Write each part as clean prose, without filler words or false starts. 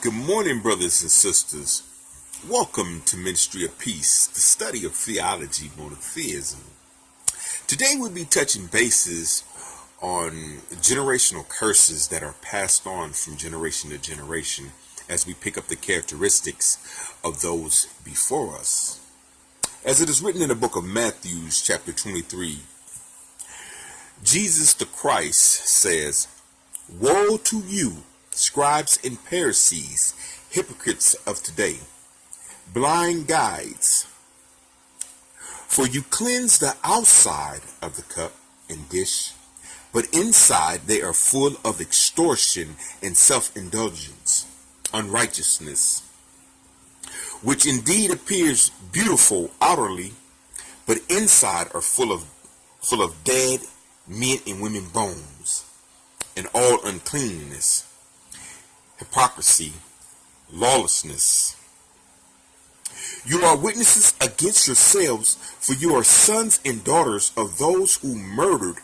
Good morning, brothers and sisters. Welcome to Ministry of Peace, the study of theology, monotheism. Today we'll be touching bases on generational curses that are passed on from generation to generation as we pick up the characteristics of those before us. As it is written in the book of Matthew, chapter 23, Jesus the Christ says, "Woe to you, scribes and Pharisees, hypocrites of today, blind guides, for you cleanse the outside of the cup and dish, but inside they are full of extortion and self-indulgence, unrighteousness, which indeed appears beautiful outwardly, but inside are full of dead men and women bones, and all uncleanness, hypocrisy, lawlessness. You are witnesses against yourselves, for you are sons and daughters of those who murdered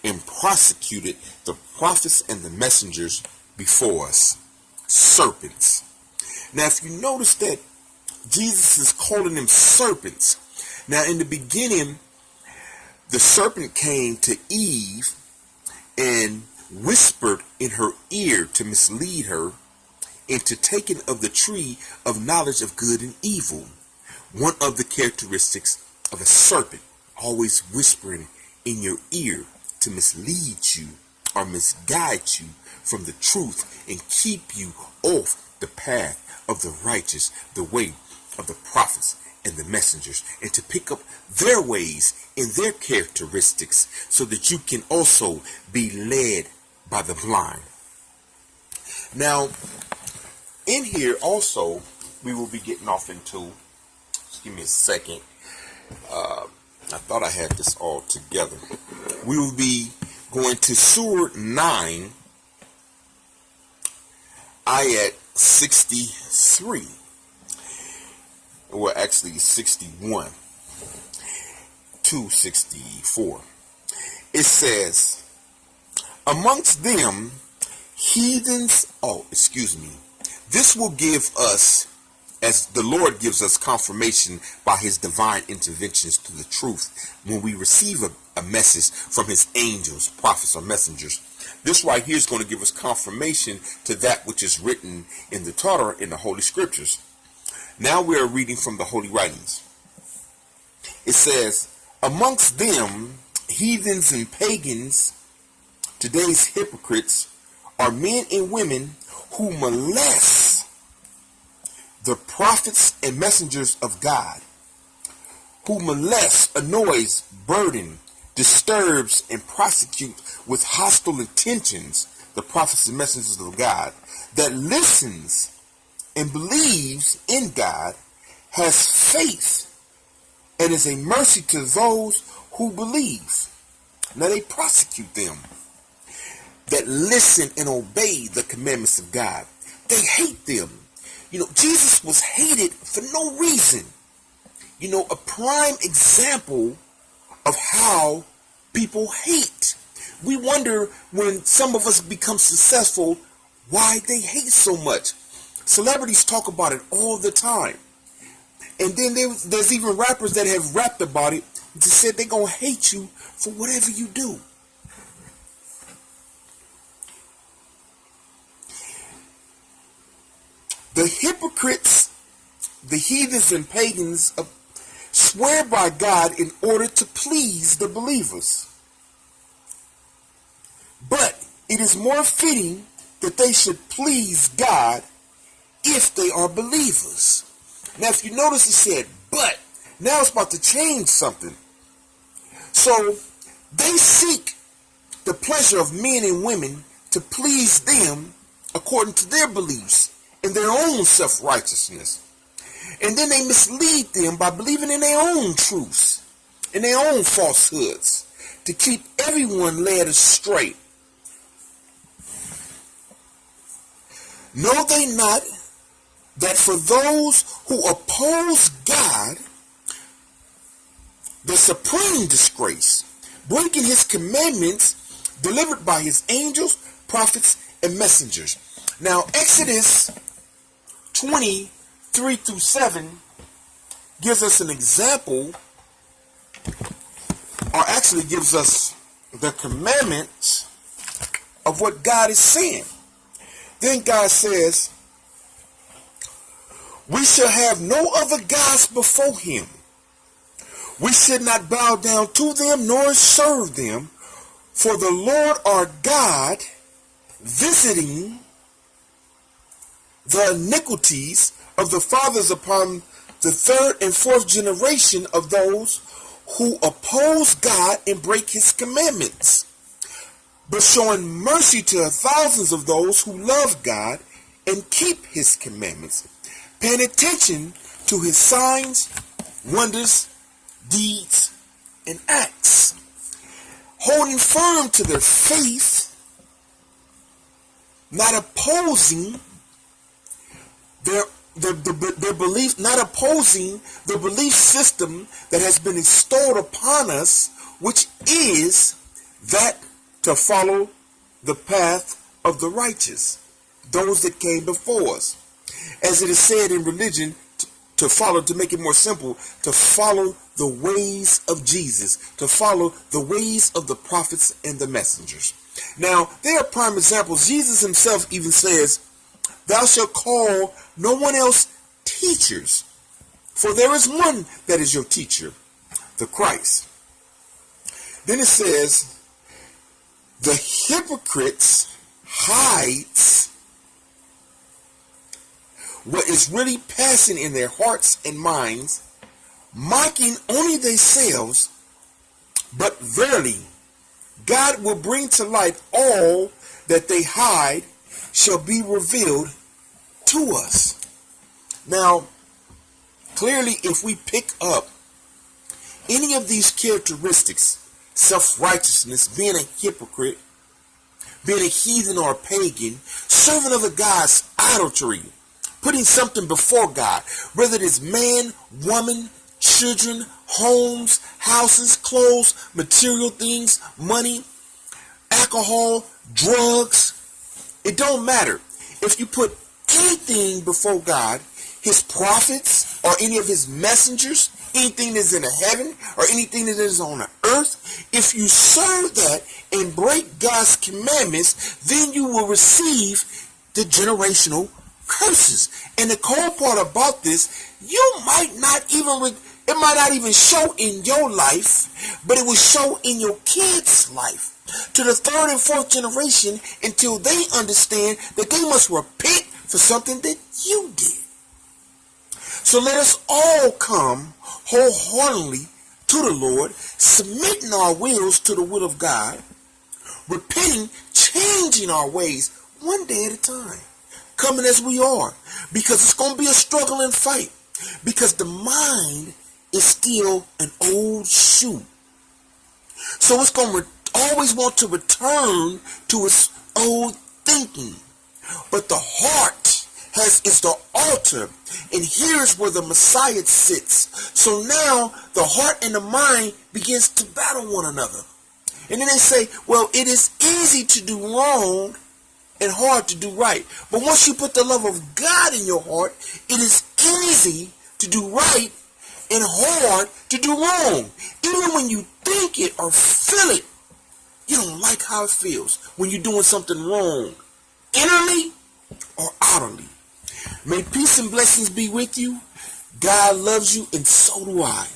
and prosecuted the prophets and the messengers before us, serpents." Now, if you notice that Jesus is calling them serpents. Now, in the beginning, the serpent came to Eve and whispered in her ear to mislead her into taking of the tree of knowledge of good and evil. One of the characteristics of a serpent, always whispering in your ear to mislead you or misguide you from the truth and keep you off the path of the righteous, the way of the prophets and the messengers, and to pick up their ways and their characteristics so that you can also be led by the blind. Now, in here also, we will be getting off into, just give me a second, I thought I had this all together. We will be going to Surah 9, ayat 63, or actually 61 to 64. It says, "Amongst them, heathens," this will give us, as the Lord gives us confirmation by his divine interventions to the truth when we receive a message from his angels, prophets, or messengers. This right here is going to give us confirmation to that which is written in the Torah, in the Holy Scriptures. Now we are reading from the Holy Writings. It says, "Amongst them, heathens and pagans, today's hypocrites, are men and women who molest the prophets and messengers of God, who molest, annoys, burden, disturbs, and prosecute with hostile intentions the prophets and messengers of God, that listens and believes in God, has faith, and is a mercy to those who believe." Now they prosecute them that listen and obey the commandments of God. They hate them. Jesus was hated for no reason. A prime example of how people hate. We wonder when some of us become successful, why they hate so much. Celebrities talk about it all the time. And then there's even rappers that have rapped about it and just said they're going to hate you for whatever you do. The hypocrites, the heathens and pagans, swear by God in order to please the believers. But it is more fitting that they should please God if they are believers. Now, if you notice, it said, but. Now it's about to change something. So, they seek the pleasure of men and women to please them according to their beliefs and their own self-righteousness. And then they mislead them by believing in their own truths and their own falsehoods to keep everyone led astray. Know they not that for those who oppose God, the supreme disgrace, breaking his commandments delivered by his angels, prophets, and messengers. Now, Exodus 23 through 7 gives us an example, or actually gives us the commandments of what God is saying. Then God says, we shall have no other gods before him. We should not bow down to them nor serve them, for the Lord our God visiting the iniquities of the fathers upon the third and fourth generation of those who oppose God and break his commandments, but showing mercy to thousands of those who love God and keep his commandments, paying attention to his signs, wonders, deeds, and acts, holding firm to their faith, not opposing their belief, not opposing the belief system that has been installed upon us, which is that to follow the path of the righteous, those that came before us. As it is said in religion, to follow, to make it more simple, to follow the ways of Jesus, to follow the ways of the prophets and the messengers. Now, there are prime examples. Jesus himself even says, thou shalt call no one else teachers, for there is one that is your teacher, the Christ. Then it says, the hypocrites hides what is really passing in their hearts and minds, mocking only themselves, but verily God will bring to light all that they hide shall be revealed to us. Now, clearly, if we pick up any of these characteristics, self-righteousness, being a hypocrite, being a heathen or a pagan, serving other gods, idolatry, putting something before God, whether it is man, woman, children, homes, houses, clothes, material things, money, alcohol, drugs, it don't matter. If you put anything before God, his prophets or any of his messengers, anything that is in the heaven or anything that is on the earth, if you serve that and break God's commandments, then you will receive the generational curses. And the cold part about this, you might not even, it might not even show in your life, but it will show in your kids' life to the third and fourth generation until they understand that they must repent for something that you did. So let us all come wholeheartedly to the Lord, submitting our wills to the will of God, repenting, changing our ways one day at a time, coming as we are, because it's going to be a struggle and fight, because the mind is still an old shoe. So it's going to always want to return to its old thinking. But the heart is the altar, and here's where the Messiah sits. So now the heart and the mind begins to battle one another. And then they say, well, it is easy to do wrong and hard to do right. But once you put the love of God in your heart, it is easy to do right and hard to do wrong. Even when you think it or feel it, you don't like how it feels when you're doing something wrong, innerly or outwardly. May peace and blessings be with you. God loves you, and so do I.